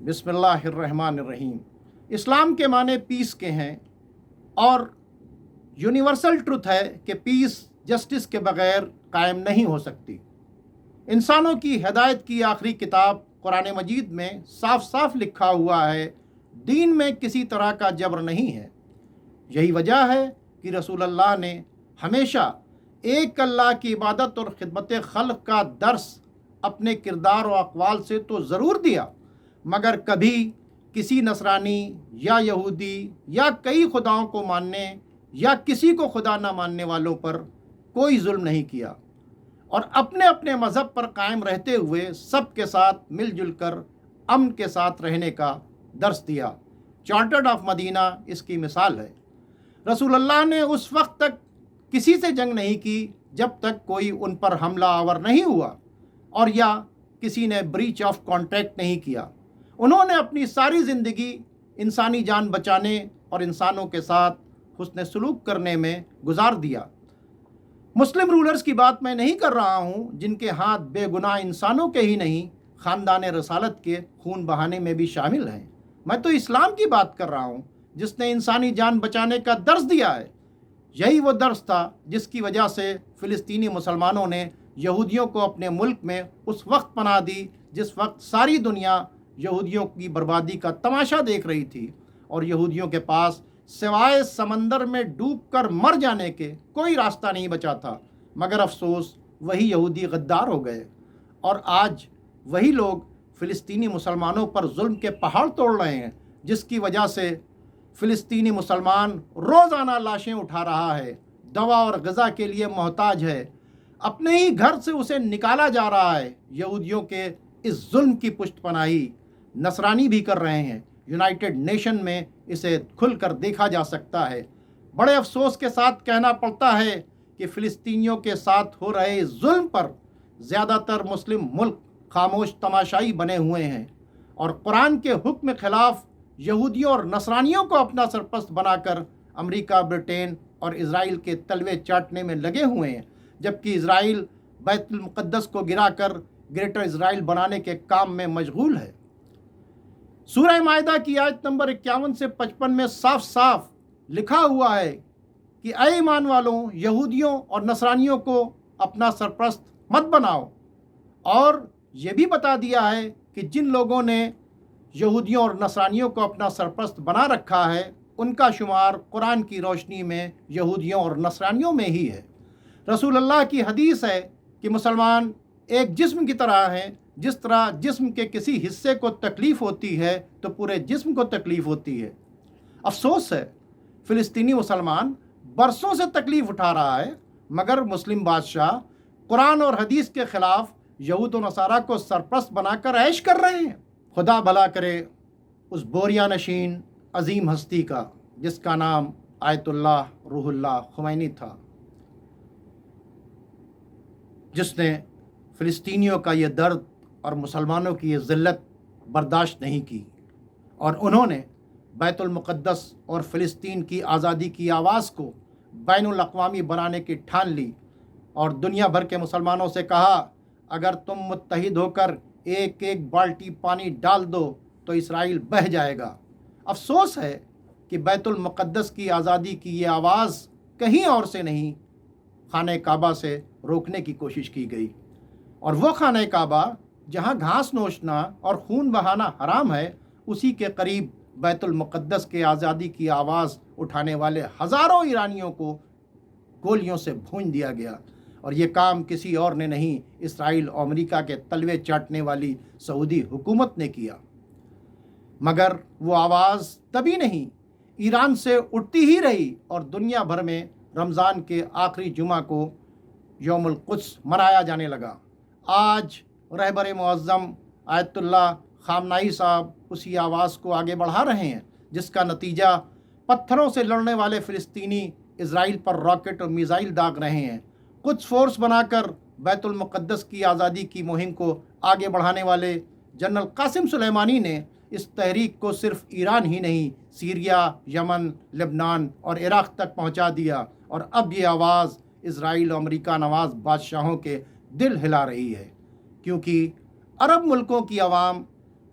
بسم اللہ الرحمن الرحیم۔ اسلام کے معنی پیس کے ہیں اور یونیورسل ٹروتھ ہے کہ پیس جسٹس کے بغیر قائم نہیں ہو سکتی۔ انسانوں کی ہدایت کی آخری کتاب قرآن مجید میں صاف صاف لکھا ہوا ہے، دین میں کسی طرح کا جبر نہیں ہے۔ یہی وجہ ہے کہ رسول اللہ نے ہمیشہ ایک اللہ کی عبادت اور خدمت خلق کا درس اپنے کردار و اقوال سے تو ضرور دیا، مگر کبھی کسی نصرانی یا یہودی یا کئی خداؤں کو ماننے یا کسی کو خدا نہ ماننے والوں پر کوئی ظلم نہیں کیا، اور اپنے اپنے مذہب پر قائم رہتے ہوئے سب کے ساتھ مل جل کر امن کے ساتھ رہنے کا درس دیا۔ چارٹرڈ آف مدینہ اس کی مثال ہے۔ رسول اللہ نے اس وقت تک کسی سے جنگ نہیں کی جب تک کوئی ان پر حملہ آور نہیں ہوا اور یا کسی نے بریچ آف کانٹریکٹ نہیں کیا۔ انہوں نے اپنی ساری زندگی انسانی جان بچانے اور انسانوں کے ساتھ حسن سلوک کرنے میں گزار دیا۔ مسلم رولرز کی بات میں نہیں کر رہا ہوں جن کے ہاتھ بے گناہ انسانوں کے ہی نہیں، خاندان رسالت کے خون بہانے میں بھی شامل ہیں۔ میں تو اسلام کی بات کر رہا ہوں جس نے انسانی جان بچانے کا درس دیا ہے۔ یہی وہ درس تھا جس کی وجہ سے فلسطینی مسلمانوں نے یہودیوں کو اپنے ملک میں اس وقت پناہ دی جس وقت ساری دنیا یہودیوں کی بربادی کا تماشا دیکھ رہی تھی، اور یہودیوں کے پاس سوائے سمندر میں ڈوب کر مر جانے کے کوئی راستہ نہیں بچا تھا۔ مگر افسوس وہی یہودی غدار ہو گئے، اور آج وہی لوگ فلسطینی مسلمانوں پر ظلم کے پہاڑ توڑ رہے ہیں، جس کی وجہ سے فلسطینی مسلمان روزانہ لاشیں اٹھا رہا ہے، دوا اور غذا کے لیے محتاج ہے، اپنے ہی گھر سے اسے نکالا جا رہا ہے۔ یہودیوں کے اس ظلم کی پشت پناہی نصرانی بھی کر رہے ہیں۔ یونائٹڈ نیشن میں اسے کھل کر دیکھا جا سکتا ہے۔ بڑے افسوس کے ساتھ کہنا پڑتا ہے کہ فلسطینیوں کے ساتھ ہو رہے ظلم پر زیادہ تر مسلم ملک خاموش تماشائی بنے ہوئے ہیں، اور قرآن کے حکم خلاف یہودیوں اور نصرانیوں کو اپنا سرپرست بنا کر امریکہ، برطین اور اسرائیل کے تلوے چاٹنے میں لگے ہوئے ہیں، جبکہ اسرائیل بیت المقدس کو گرا کر گریٹر اسرائیل بنانے کے کام میں مشغول ہے۔ سورہ مائدہ کی آیت نمبر 51 سے 55 میں صاف صاف لکھا ہوا ہے کہ اے ایمان والوں، یہودیوں اور نصرانیوں کو اپنا سرپرست مت بناؤ، اور یہ بھی بتا دیا ہے کہ جن لوگوں نے یہودیوں اور نصرانیوں کو اپنا سرپرست بنا رکھا ہے ان کا شمار قرآن کی روشنی میں یہودیوں اور نصرانیوں میں ہی ہے۔ رسول اللہ کی حدیث ہے کہ مسلمان ایک جسم کی طرح ہیں، جس طرح جسم کے کسی حصے کو تکلیف ہوتی ہے تو پورے جسم کو تکلیف ہوتی ہے۔ افسوس ہے فلسطینی مسلمان برسوں سے تکلیف اٹھا رہا ہے، مگر مسلم بادشاہ قرآن اور حدیث کے خلاف یہود و نصارہ کو سرپرست بنا کر عیش کر رہے ہیں۔ خدا بھلا کرے اس بوریا نشین عظیم ہستی کا جس کا نام آیت اللہ روح اللہ خمینی تھا، جس نے فلسطینیوں کا یہ درد اور مسلمانوں کی یہ ذلت برداشت نہیں کی، اور انہوں نے بیت المقدس اور فلسطین کی آزادی کی آواز کو بین الاقوامی بنانے کی ٹھان لی، اور دنیا بھر کے مسلمانوں سے کہا اگر تم متحد ہو کر ایک ایک بالٹی پانی ڈال دو تو اسرائیل بہہ جائے گا۔ افسوس ہے کہ بیت المقدس کی آزادی کی یہ آواز کہیں اور سے نہیں، خانہ کعبہ سے روکنے کی کوشش کی گئی، اور وہ خانہ کعبہ جہاں گھاس نوچنا اور خون بہانا حرام ہے، اسی کے قریب بیت المقدس کے آزادی کی آواز اٹھانے والے ہزاروں ایرانیوں کو گولیوں سے بھون دیا گیا، اور یہ کام کسی اور نے نہیں، اسرائیل اور امریکہ کے تلوے چاٹنے والی سعودی حکومت نے کیا۔ مگر وہ آواز تبھی نہیں، ایران سے اٹھتی ہی رہی، اور دنیا بھر میں رمضان کے آخری جمعہ کو یوم القدس منایا جانے لگا۔ آج رہبر معظم آیت اللہ خامنائی صاحب اسی آواز کو آگے بڑھا رہے ہیں، جس کا نتیجہ پتھروں سے لڑنے والے فلسطینی اسرائیل پر راکٹ اور میزائل داغ رہے ہیں۔ قدس فورس بنا کر بیت المقدس کی آزادی کی مہم کو آگے بڑھانے والے جنرل قاسم سلیمانی نے اس تحریک کو صرف ایران ہی نہیں، سیریا، یمن، لبنان اور عراق تک پہنچا دیا، اور اب یہ آواز اسرائیل اور امریکہ نواز بادشاہوں کے دل ہلا رہی ہے، کیونکہ عرب ملکوں کی عوام